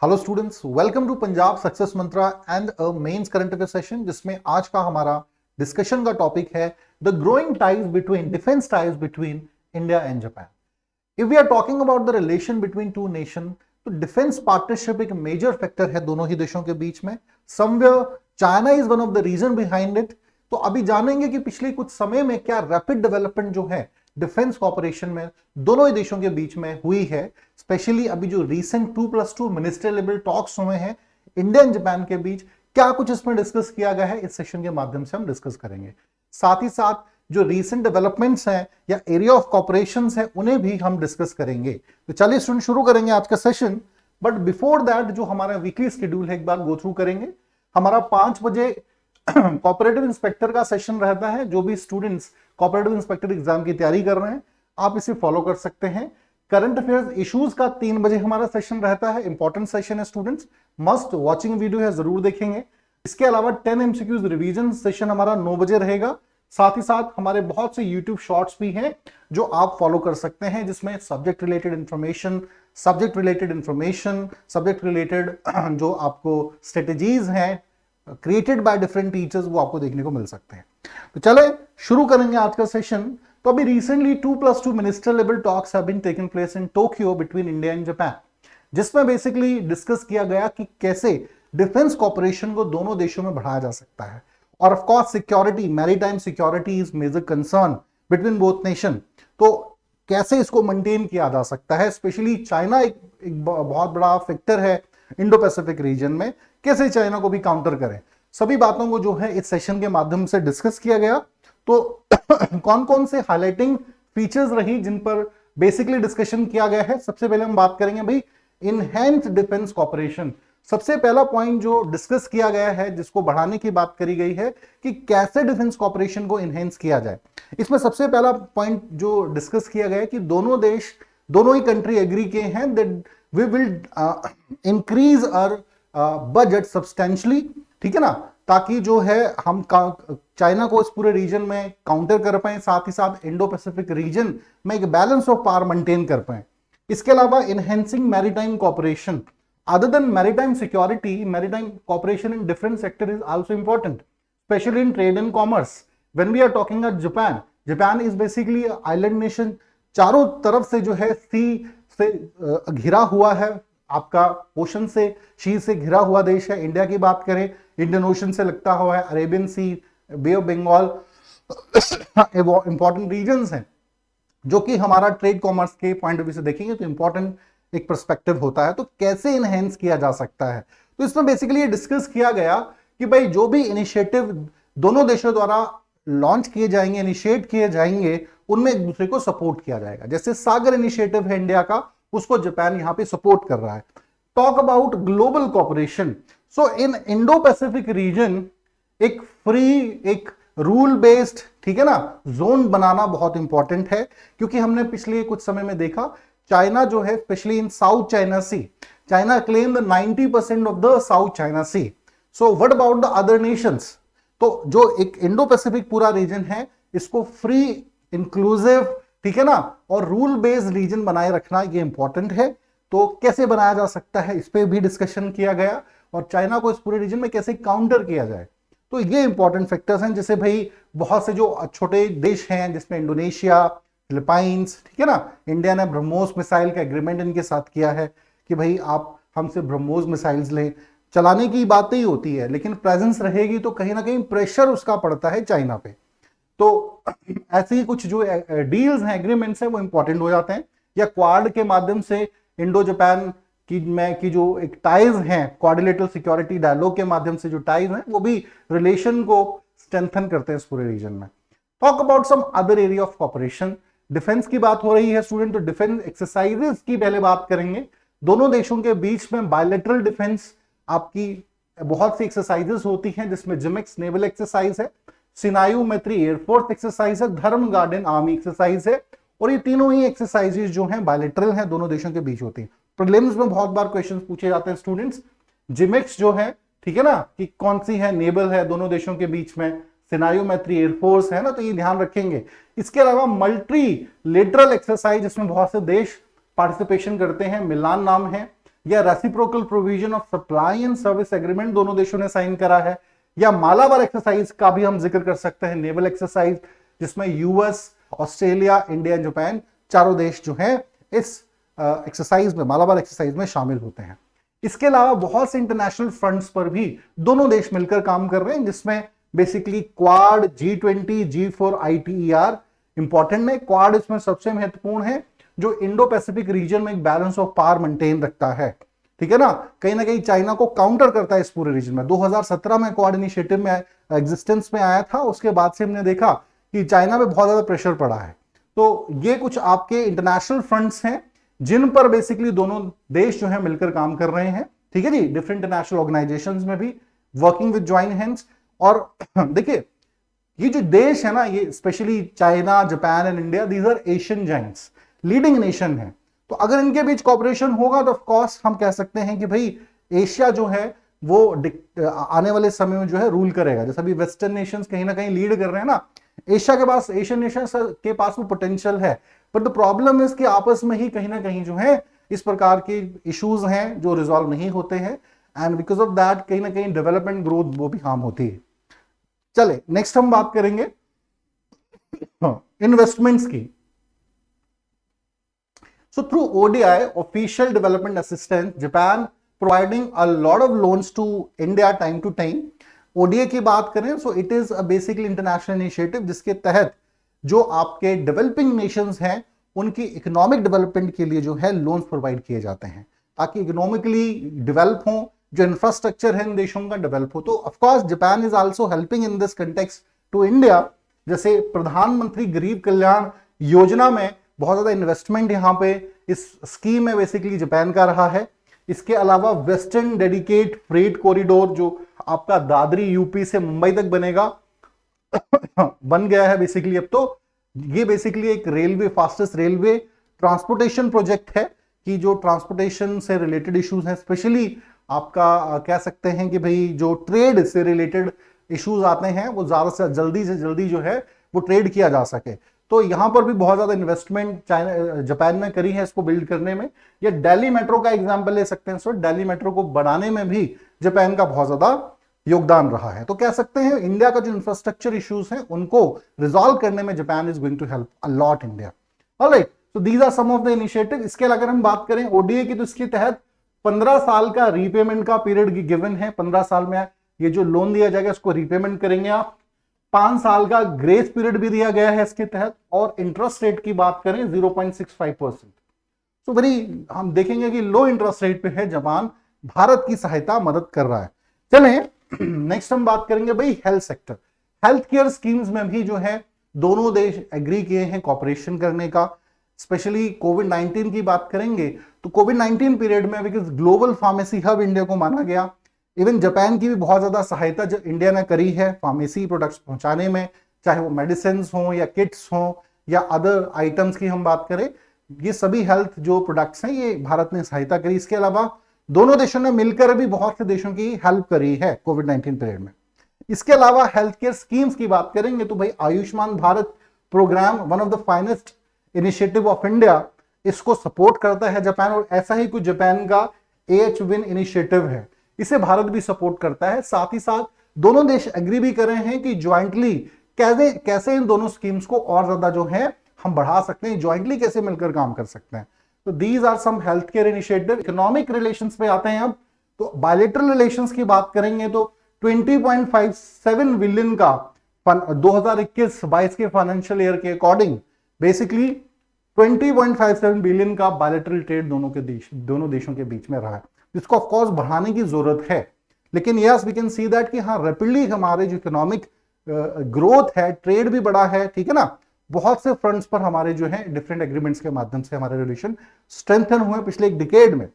Hello students, welcome to Punjab success mantra and a mains current affair session, जिसमें आज का हमारा डिस्कशन का टॉपिक है the growing ties between defence ties between India and Japan. If we are talking about the relation between two nation, तो defence partnership एक major factor है दोनों ही देशों के बीच में। Somewhere China is one of the reason behind it. तो अभी जानेंगे कि पिछले कुछ समय में क्या रैपिड डेवलपमेंट जो है डिफेंस कॉपरेशन में दोनों ही देशों के बीच में हुई है। स्पेशली अभी जो रीसेंट 2+2 मिनिस्टर लेवल टॉक्स हुए हैं इंडिया एंड जापान के बीच, क्या कुछ इसमें डिस्कस किया गया है, इस सेशन के माध्यम से हम डिस्कस करेंगे। साथ ही साथ जो रीसेंट डेवलपमेंट्स हैं या एरिया ऑफ कॉपरेशन है उन्हें भी हम डिस्कस करेंगे। तो चलिए स्टूडेंट शुरू करेंगे आज का सेशन। बट बिफोर दैट जो हमारा वीकली शेड्यूल है एक बार गो थ्रू करेंगे। हमारा 5 बजे कॉपरेटिव इंस्पेक्टर का सेशन रहता है। जो भी स्टूडेंट्स कॉपरेटिव इंस्पेक्टर एग्जाम की तैयारी कर रहे हैं आप इसे फॉलो कर सकते हैं। करंट अफेयर्स इश्यूज का 3 बजे हमारा सेशन रहता है। इंपॉर्टेंट सेशन है स्टूडेंट्स, मस्ट वॉचिंग वीडियो है, जरूर देखेंगे। इसके अलावा 10 MCQs रिवीजन सेशन हमारा 9 बजे रहेगा। साथ ही साथ हमारे बहुत से यूट्यूब शॉर्ट्स भी हैं जो आप फॉलो कर सकते हैं, जिसमें subject related information, subject related जो आपको स्ट्रेटेजीज हैं क्रिएटेड बाय डिफरेंट टीचर्स वो आपको देखने को मिल सकते हैं। तो चले शुरू करेंगे आज का सेशन। तो अभी recently 2+2 minister level talks have been taken place in Tokyo between India and Japan, जिसमें बेसिकली डिस्कस किया गया कि कैसे डिफेंस कॉपरेशन को दोनों देशों में बढ़ाया जा सकता है। और of course security, maritime security is major concern between both nation. तो कैसे इसको मेंटेन किया जा सकता है, स्पेशली चाइना एक बहुत बड़ा फैक्टर है इंडो पैसिफिक रीजन में, कैसे चाइना को भी काउंटर करें, सभी बातों को जो है इस सेशन के माध्यम से डिस्कस किया गया। तो कौन कौन से हाईलाइटिंग फीचर्स रही जिन पर बेसिकली डिस्कशन किया गया है। सबसे पहले हम बात करेंगे भाई इनहैंस डिफेंस कॉपरेशन। सबसे पहला पॉइंट जो डिस्कस किया गया है, जिसको बढ़ाने की बात करी गई है कि कैसे डिफेंस कॉपरेशन को इनहेंस किया जाए। इसमें सबसे पहला पॉइंट जो डिस्कस किया गया है कि दोनों ही कंट्री एग्री किए हैं that we will increase our budget substantially, ठीक है ना, ताकि जो है हम चाइना को इस पूरे रीजन में काउंटर कर पाए, साथ ही साथ इंडो पैसिफिक रीजन में एक बैलेंस ऑफ पावर मेंटेन कर पाए। इसके अलावा enhancing maritime cooperation, other than maritime security, maritime cooperation in different sector is also important, specially in trade and commerce. When we are talking about Japan is basically island nation, चारों तरफ से जो है सी से घिरा हुआ है, आपका ओशन से, शी से घिरा हुआ देश है। इंडिया की बात करें, इंडियन ओशन से लगता हुआ है, Arabian sea, bay of Bengal, important regions हैं जो कि हमारा ट्रेड कॉमर्स के पॉइंट ऑफ व्यू से देखेंगे तो इंपॉर्टेंट एक पर्सपेक्टिव होता है। तो कैसे इनहेंस किया जा सकता है, तो इसमें बेसिकली ये डिस्कस किया गया कि भाई जो भी इनिशिएटिव दोनों देशों द्वारा लॉन्च किए जाएंगे, इनिशिएट किए जाएंगे, उनमें एक दूसरे को सपोर्ट किया जाएगा। जैसे सागर इनिशिएटिव है इंडिया का, उसको जापान यहां पे सपोर्ट कर रहा है। Talk about global cooperation, so in Indo Pacific region एक फ्री, एक रूल बेस्ड, ठीक है ना, जोन बनाना बहुत इंपॉर्टेंट है। क्योंकि हमने पिछले कुछ समय में देखा चाइना जो है, specially in South China sea, China claim the 90% of the South China sea. So what about the other nations. तो जो एक इंडो पैसिफिक पूरा रीजन है, इसको फ्री, इंक्लूसिव, ठीक है ना, और रूल बेस्ड रीजन बनाए रखना ये इंपॉर्टेंट है। तो कैसे बनाया जा सकता है, इस पे भी डिस्कशन किया गया, और चाइना को इस पूरे रीजन में कैसे काउंटर किया जाए। तो ये इंपॉर्टेंट फैक्टर्स हैं। जैसे भाई बहुत से जो छोटे देश हैं, जिसमें इंडोनेशिया, फिलीपाइंस, ठीक है ना, इंडिया ने ब्रह्मोस मिसाइल का एग्रीमेंट इनके साथ किया है कि भाई आप हमसे ब्रह्मोस मिसाइल्स लें। चलाने की बात ही होती है, लेकिन प्रेजेंस रहेगी तो कहीं ना कहीं प्रेशर उसका पड़ता है चाइना पे। तो ऐसे ही कुछ जो डील्स हैं, एग्रीमेंट्स हैं, वो इंपॉर्टेंट हो जाते हैं। या क्वाड के माध्यम से इंडो जापान की जो एक टाइज हैं, क्वाड्रिलेटरल सिक्योरिटी डायलॉग के माध्यम से जो टाइज हैं, वो भी रिलेशन को स्ट्रेंथन करते हैं इस पूरे रीजन में। Talk about some other area of cooperation. Defence की बात हो रही है स्टूडेंट, तो डिफेंस एक्सरसाइजेस की पहले बात करेंगे। दोनों देशों के बीच में बायलैटरल डिफेंस आपकी बहुत सी एक्सरसाइजेस होती हैं, जिसमें जिमेक्स नेवल एक्सरसाइज है, सिनायू मैत्री एयरफोर्स एक्सरसाइज है, धर्म गार्डन आर्मी एक्सरसाइज है। और ये तीनों ही एक्सरसाइजेस जो हैं बायलैटरल हैं, दोनों देशों के बीच होती हैं। प्रीलिम्स में बहुत बार क्वेश्चंस पूछे जाते हैं स्टूडेंट्स। जिमेक्स जो है, ठीक है ना, कि कौन सी है, नेवल है दोनों देशों के बीच में, सिनायू मैत्री एयरफोर्स है ना, तो ये ध्यान रखेंगे। इसके अलावा मल्टी लेटरल एक्सरसाइज, जिसमें बहुत से देश पार्टिसिपेशन करते हैं, मिलान नाम है, या reciprocal provision of supply and service agreement दोनों देशों ने साइन करा है, या मालाबार एक्सरसाइज का भी हम जिक्र कर सकते हैं, नेवल एक्सरसाइज, जिसमें यूएस, ऑस्ट्रेलिया, इंडिया, जापान चारों देश जो हैं इस एक्सरसाइज में, मालाबार एक्सरसाइज में शामिल होते हैं। इसके अलावा बहुत से इंटरनेशनल फ्रंट्स पर भी दोनों देश मिलकर काम कर रहे हैं, जिसमें basically quad, G20, G4, ITER important है। क्वाड इसमें सबसे महत्वपूर्ण है, जो इंडो पैसिफिक रीजन में एक बैलेंस ऑफ पावर मेंटेन रखता है, ठीक है ना कहीं चाइना को काउंटर करता है इस पूरे रीजन में। 2017 में क्वाड इनिशिएटिव में एग्जिस्टेंस में आया था, उसके बाद से हमने देखा कि चाइना पे बहुत ज्यादा प्रेशर पड़ा है। तो ये कुछ आपके इंटरनेशनल फ्रंट्स हैं जिन पर बेसिकली दोनों देश जो है मिलकर काम कर रहे हैं, ठीक है जी, डिफरेंट इंटरनेशनल ऑर्गेनाइजेशंस में भी वर्किंग विद जॉइंट हैंड्स। और देखिए ये जो देश है ना, ये specially China, Japan and India, these are Asian giants, leading nation है। तो अगर इनके बीच कॉपरेशन होगा तो ऑफ कोर्स हम कह सकते हैं कि भाई एशिया जो है वो आने वाले समय में जो है रूल करेगा। जैसे अभी वेस्टर्न नेशंस कहीं ना कहीं लीड कर रहे हैं ना, एशिया के पास, एशियन नेशंस के पास वो पोटेंशियल है, बट द प्रॉब्लम इज कि आपस में ही कहीं ना कहीं जो है इस प्रकार के इश्यूज हैं जो रिजॉल्व नहीं होते हैं, एंड बिकॉज ऑफ दैट कहीं ना कहीं डेवलपमेंट ग्रोथ वो भी हार्म होती है। चले नेक्स्ट हम बात करेंगे इन्वेस्टमेंट्स की। So through ODI, Official Development Assistance, Japan providing a lot of loans to India time to time. ODI की बात करें so it is a basically international initiative जिसके तहत जो आपके डेवलपिंग नेशंस हैं उनकी इकोनॉमिक डेवलपमेंट के लिए जो है लोन्स प्रोवाइड किए जाते हैं ताकि इकोनॉमिकली डेवलप हो, जो इंफ्रास्ट्रक्चर है इन देशों का डेवलप हो। तो of course Japan is also helping in this context to India. जैसे प्रधानमंत्री गरीब कल्याण योजना में बहुत ज्यादा इन्वेस्टमेंट यहाँ पे इस स्कीम में बेसिकली जापान का रहा है। इसके अलावा वेस्टर्न डेडिकेट फ्रेट कॉरिडोर जो आपका दादरी यूपी से मुंबई तक बनेगा बन गया है बेसिकली अब। तो ये बेसिकली एक railway, fastest railway transportation project है कि जो ट्रांसपोर्टेशन से रिलेटेड इश्यूज हैं, स्पेशली आपका कह सकते हैं कि भाई जो ट्रेड से रिलेटेड इश्यूज आते हैं वो ज्यादा से जल्दी जो है वो ट्रेड किया जा सके। तो यहां पर भी बहुत ज्यादा इन्वेस्टमेंट जापान ने करी है इसको बिल्ड करने में। या दिल्ली मेट्रो का एग्जांपल ले सकते हैं, सो दिल्ली मेट्रो को बनाने में भी जापान का बहुत ज्यादा योगदान रहा है। तो कह सकते हैं इंडिया का जो इंफ्रास्ट्रक्चर इश्यूज हैं उनको रिजॉल्व करने में Japan is going to help a lot India. Alright, so these are some of the initiative. इसके अगर हम बात करें ओडीए की तो इसके तहत 15 साल का रीपेमेंट का पीरियड गिवन है। 15 साल में ये जो लोन दिया जाएगा इसको रीपेमेंट करेंगे आप। 5 साल का ग्रेस पीरियड भी दिया गया है इसके तहत, और इंटरेस्ट रेट की बात करें 0.65%। सो वेरी हम देखेंगे कि लो इंटरेस्ट रेट पे है जापान, भारत की सहायता मदद कर रहा है। चलें नेक्स्ट हम बात करेंगे भाई health sector. Health care schemes में भी जो है दोनों देश एग्री किए हैं कॉपरेशन करने का। स्पेशली कोविड-19 की बात करेंगे तो कोविड-19 पीरियड में because global pharmacy hub India को माना गया, इवन जापान की भी बहुत ज्यादा सहायता जो इंडिया ने करी है फार्मेसी प्रोडक्ट्स पहुंचाने में, चाहे वो मेडिसिन हो या किट्स हो या अदर आइटम्स की हम बात करें, ये सभी हेल्थ जो प्रोडक्ट्स हैं ये भारत ने सहायता करी। इसके अलावा दोनों देशों ने मिलकर भी बहुत से देशों की हेल्प करी है कोविड-19 पीरियड में। इसके अलावा हेल्थ केयर स्कीम्स की बात करेंगे तो भाई Ayushman Bharat programme one of the finest initiative of India, इसको सपोर्ट करता है जापान, और ऐसा ही कुछ जापान का AH विन इनिशिएटिव है, इसे भारत भी सपोर्ट करता है। साथ ही साथ दोनों देश एग्री भी कर रहे हैं कि ज्वाइंटली कैसे इन दोनों स्कीम्स को और ज्यादा जो है हम बढ़ा सकते हैं, ज्वाइंटली कैसे मिलकर काम कर सकते हैं। तो these are some health care initiative. Economic relations पे आते हैं अब, तो बायलेटरल रिलेशंस की बात करेंगे तो 20.57 बिलियन का 2021-22 के फाइनेंशियल ईयर के अकॉर्डिंग बेसिकली 20.57 बिलियन का बायलेटरल ट्रेड दोनों देशों के बीच में रहा है, जिसको ऑफ कोर्स बढ़ाने की जरूरत है। लेकिन yes we can see that कि हाँ रैपिडली हमारे जो इकोनॉमिक ग्रोथ है, ट्रेड भी बढ़ा है, ठीक है ना, बहुत से फ्रंट्स पर हमारे जो है डिफरेंट एग्रीमेंट्स के माध्यम से हमारे रिलेशन स्ट्रेंथन हुए पिछले एक डिकेड में।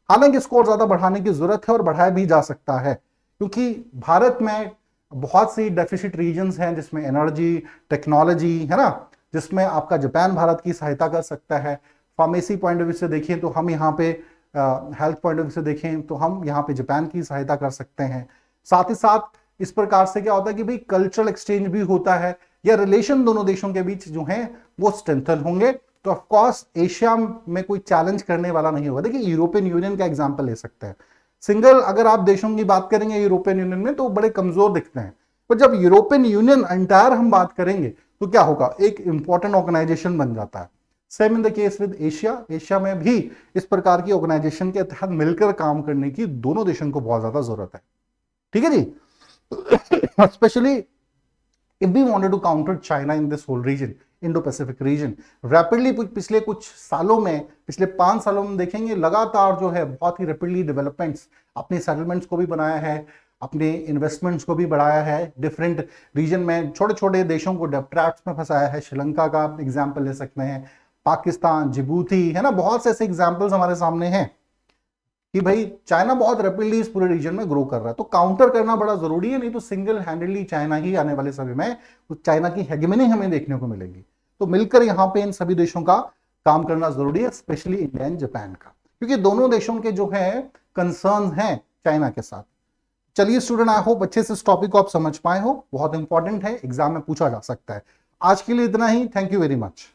हालांकि इसको और ज्यादा बढ़ाने की जरूरत है और बढ़ाया भी जा सकता है, क्योंकि भारत में बहुत सी डेफिसिट रीजन्स हैं जिसमें एनर्जी, टेक्नोलॉजी है ना, जिसमें आपका जापान भारत की सहायता कर सकता है। फार्मेसी पॉइंट ऑफ व्यू से देखें तो हम यहाँ पे हेल्थ पॉइंट ऑफ व्यू से देखें तो हम यहाँ पे जापान की सहायता कर सकते हैं। साथ ही साथ इस प्रकार से क्या होता है कि भाई कल्चरल एक्सचेंज भी होता है, या रिलेशन दोनों देशों के बीच जो है वो स्ट्रेंथन होंगे। तो ऑफ कोर्स एशिया में कोई चैलेंज करने वाला नहीं होगा। देखिए यूरोपियन यूनियन का एग्जांपल ले सकते हैं। सिंगल अगर आप देशों की बात करेंगे यूरोपियन यूनियन में तो बड़े कमजोर दिखते हैं, पर जब यूरोपियन यूनियन एंटायर हम बात करेंगे तो क्या होगा, एक इंपॉर्टेंट ऑर्गेनाइजेशन बन जाता है। Same in the case with Asia, Asia में भी इस प्रकार की ऑर्गेनाइजेशन के तहत मिलकर काम करने की दोनों देशों को बहुत ज्यादा जरूरत है। ठीक है जी। Specially if we wanted to counter China in this whole region, Indo Pacific region, rapidly पिछले कुछ सालों में, पिछले 5 सालों में देखेंगे लगातार जो है बहुत ही रैपिडली डेवलपमेंट्स, अपने सेटलमेंट्स को भी बनाया है, अपने इन्वेस्टमेंट्स को भी बढ़ाया है, डिफरेंट रीजन में छोटे छोटे देशों को ट्रैप्स में फंसाया है। श्रीलंका का एग्जाम्पल ले सकते हैं, पाकिस्तान, जिबूती, है ना, बहुत से ऐसे एग्जाम्पल्स हमारे सामने हैं कि भाई चाइना बहुत रैपिडली इस पूरे रीजन में ग्रो कर रहा है। तो काउंटर करना बड़ा जरूरी है, नहीं तो सिंगल हैंडेडली चाइना ही आने वाले समय में चाइना की हेगेमनी हमें देखने को मिलेगी। तो मिलकर यहाँ पे इन सभी देशों का काम करना जरूरी है, स्पेशली इंडिया एंड जापान का, क्योंकि दोनों देशों के जो है कंसर्न हैं चाइना के साथ। चलिए स्टूडेंट, आई होप अच्छे से इस टॉपिक को आप समझ पाए हो, बहुत इंपॉर्टेंट है, एग्जाम में पूछा जा सकता है। आज के लिए इतना ही, थैंक यू वेरी मच।